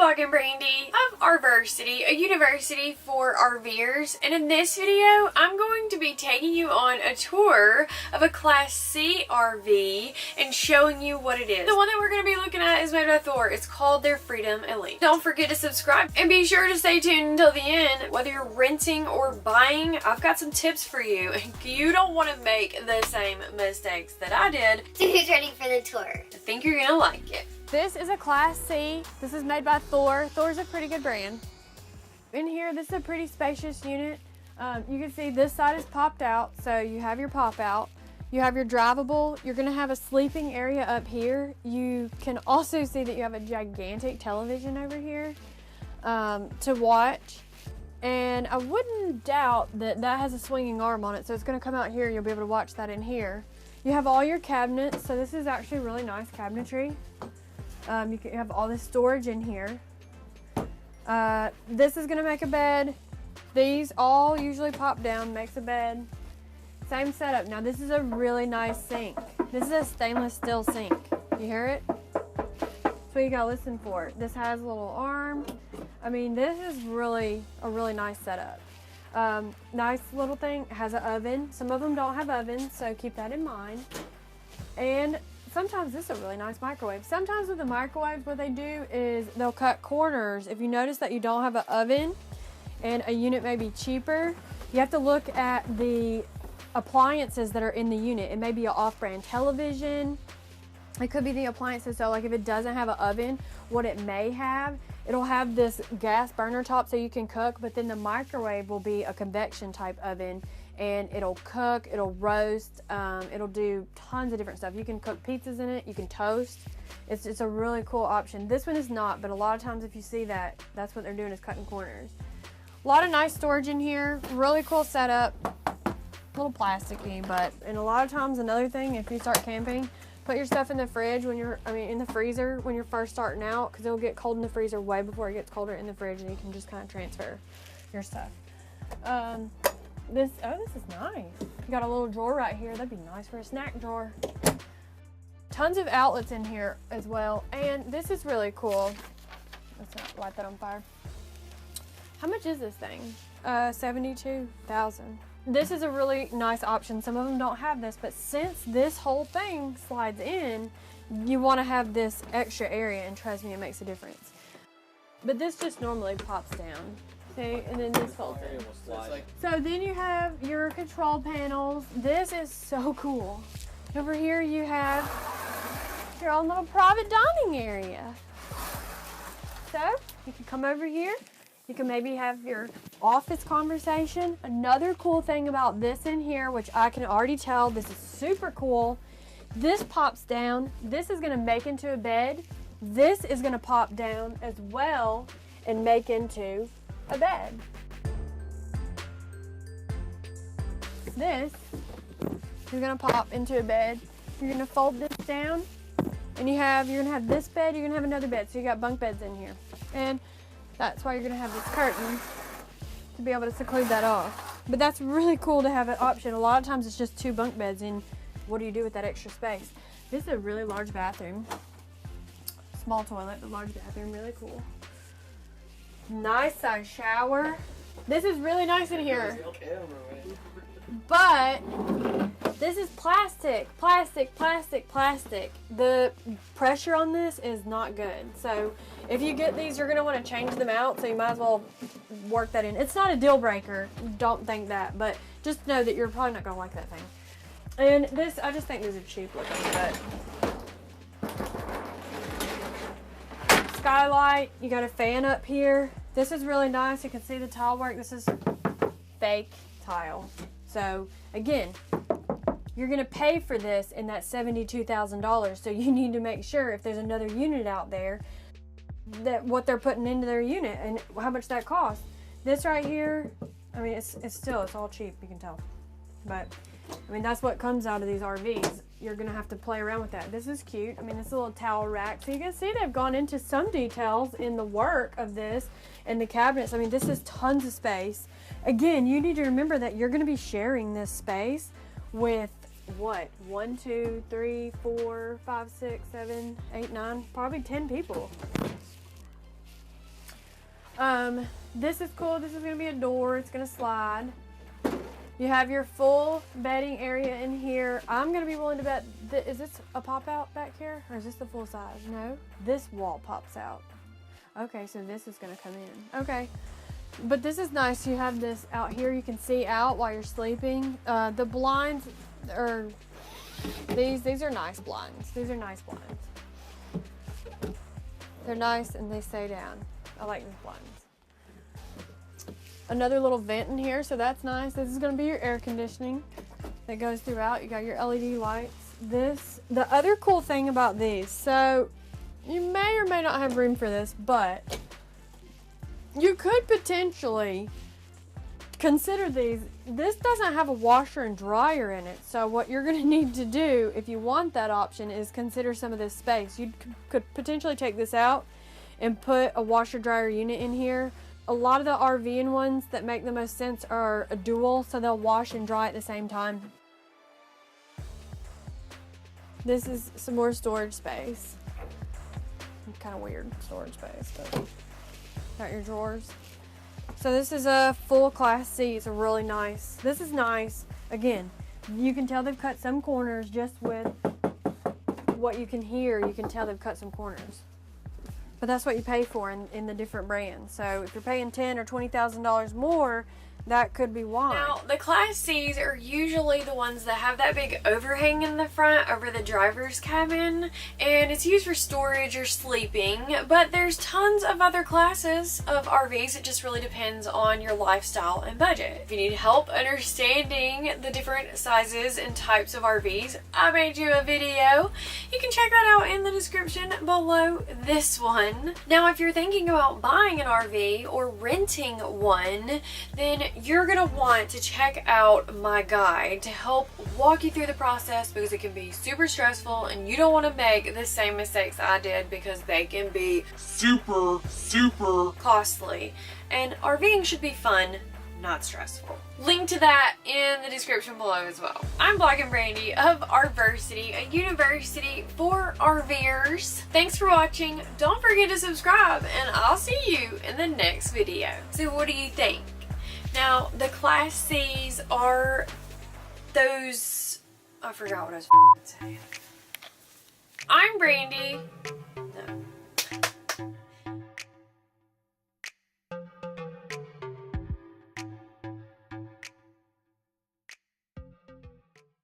Welcome Brandy of RVersity, A University for RVers, and in this video I'm going to be taking you on a tour of a Class C RV and showing you what it is. The one that we're going to be looking at is made by Thor. It's called their Freedom Elite. Don't forget to subscribe and be sure to stay tuned until the end. Whether you're renting or buying, I've got some tips for you. You don't want to make the same mistakes that I did. So who's ready for the tour? I think you're going to like it. This is a Class C. This is made by Thor. Thor's a pretty good brand. In here, this is a pretty spacious unit. You can see this side is popped out, so you have your pop out. You have your drivable. You're gonna have a sleeping area up here. You can also see that you have a gigantic television over here to watch. And I wouldn't doubt that that has a swinging arm on it, so it's gonna come out here. You'll be able to watch that in here. You have all your cabinets, so this is actually really nice cabinetry. You can have all this storage in here. This is gonna make a bed. These all usually pop down, makes a bed. Same setup. Now this is a really nice sink. This is a stainless steel sink. You hear it? That's what you gotta listen for. This has a little arm. I mean, this is really a really nice setup. Nice little thing. It has an oven. Some of them don't have ovens, so keep that in mind. And sometimes this is a really nice microwave. Sometimes with the microwaves, what they do is they'll cut corners. If you notice that you don't have an oven and a unit may be cheaper, you have to look at the appliances that are in the unit. It may be an off-brand television. It could be the appliances. So like if it doesn't have an oven, what it may have, it'll have this gas burner top so you can cook, but then the microwave will be a convection type oven. And it'll cook, it'll roast, it'll do tons of different stuff. You can cook pizzas in it, you can toast. It's a really cool option. This one is not, but a lot of times if you see that, that's what they're doing, is cutting corners. A lot of nice storage in here, really cool setup. A little plasticky, but and a lot of times another thing, if you start camping, put your stuff in the fridge when you're, in the freezer when you're first starting out, because it'll get cold in the freezer way before it gets colder in the fridge, and you can just kind of transfer your stuff. This is nice. You got a little drawer right here. That'd be nice for a snack drawer. Tons of outlets in here as well. And this is really cool. Let's not light that on fire. How much is this thing? $72,000. This is a really nice option. Some of them don't have this, but since this whole thing slides in, you want to have this extra area, and trust me, it makes a difference. But this just normally pops down. See, and then this folds in. So then you have your control panels. This is so cool. Over here you have your own little private dining area. So you can come over here. You can maybe have your office conversation. Another cool thing about this in here, which I can already tell, this is super cool. This pops down. This is gonna make into a bed. This is gonna pop down as well and make into a bed. This is gonna pop into a bed. You're gonna fold this down, and you're gonna have this bed. You're gonna have another bed, so you got bunk beds in here, and that's why you're gonna have this curtain to be able to seclude that off. But that's really cool to have an option. A lot of times it's just two bunk beds, and what do you do with that extra space? This is a really large bathroom. Small toilet, but large bathroom, really cool. Nice size shower. This is really nice in here. But this is plastic. The pressure on this is not good. So if you get these, you're gonna want to change them out. So you might as well work that in. It's not a deal breaker. Don't think that, but just know that you're probably not gonna like that thing. And this, I just think these are cheap looking, but skylight, you got a fan up here. This is really nice. You can see the tile work. This is fake tile. So again, you're gonna pay for this in that $72,000. So you need to make sure if there's another unit out there that what they're putting into their unit and how much that costs. This right here, it's all cheap, you can tell. But that's what comes out of these RVs. You're gonna have to play around with that. This is cute. This little towel rack. So you can see they've gone into some details in the work of this and the cabinets. this is tons of space. Again, you need to remember that you're gonna be sharing this space with what? 1, 2, 3, 4, 5, 6, 7, 8, 9, probably 10 people. This is cool. This is going to be a door. It's going to slide. You have your full bedding area in here. I'm going to be willing to bet, is this a pop out back here? Or is this the full size? No. This wall pops out. Okay, so this is going to come in. Okay. But this is nice. You have this out here. You can see out while you're sleeping. The blinds are, these are nice blinds. These are nice blinds. They're nice and they stay down. I like these blinds. Another little vent in here, so that's nice. This is going to be your air conditioning that goes throughout. You got your LED lights. The other cool thing about these, so you may or may not have room for this, but you could potentially consider these. This doesn't have a washer and dryer in it, so what you're going to need to do if you want that option is consider some of this space. You could potentially take this out and put a washer dryer unit in here. A lot of the RVing ones that make the most sense are a dual, so they'll wash and dry at the same time. This is some more storage space. Kind of weird storage space, but got your drawers. So this is a full Class C. It's a really nice. This is nice. Again, you can tell they've cut some corners just with what you can hear. You can tell they've cut some corners. But that's what you pay for in the different brands. So if you're paying $10,000 or $20,000 more, that could be why. Now, the Class C's are usually the ones that have that big overhang in the front over the driver's cabin, and it's used for storage or sleeping, but there's tons of other classes of RVs. It just really depends on your lifestyle and budget. If you need help understanding the different sizes and types of RVs, I made you a video. You can check that out in the description below this one. Now, if you're thinking about buying an RV or renting one, then you're gonna want to check out my guide to help walk you through the process, because it can be super stressful and you don't want to make the same mistakes I did, because they can be super costly. And RVing should be fun, not stressful. Link to that in the description below as well. I'm Black and Brandy of RVersity, a university for RVers. Thanks for watching. Don't forget to subscribe, and I'll see you in the next video. So what do you think? Now, the Class C's are those, I forgot what I was saying. I'm Brandy.